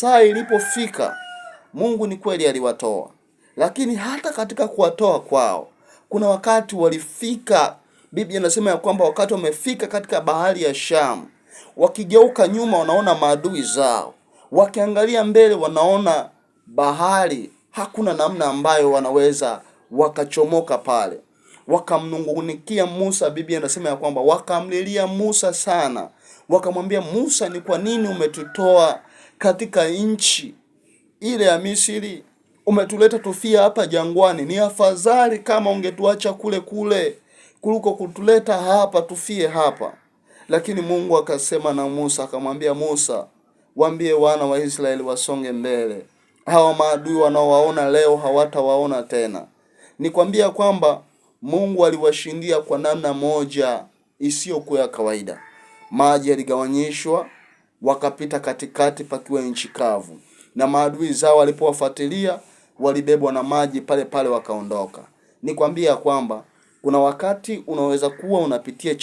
Saa ilipofika, Mungu ni kweli aliwatoa, lakini hata katika kuwatoa kwao kuna wakati walifika. Biblia inasema ya kwamba wakati wamefika katika bahari ya Shamu, wakigeuka nyuma wanaona maadui zao, wakiangalia mbele wanaona bahari, hakuna namna ambayo wanaweza wakachomoka pale. Wakamnungunikia Musa. Biblia inasema ya kwamba wakamlilia Musa sana, wakamwambia Musa, ni kwa nini umetutoa katika nchi ile ya Misri? Umetuleta tufia hapa jangwani. Ni afadhali kama ungetuacha kule kuliko kutuleta hapa tufie hapa. Lakini Mungu akasema na Musa, akamwambia Musa, waambie wana wa Israeli wasonge mbele. Hawa maadui wanaowaona leo hawatawaona tena. Nikwambia kwamba Mungu aliwashindia kwa namna moja isiyokuwa ya kawaida. Maji yaligawanyishwa, wakapita katikati pakiwa nchi kavu, na maadui zao walipowafuatilia walibebwa na maji pale pale wakaondoka. Nikwambia kwamba kuna wakati unaweza kuwa unapitia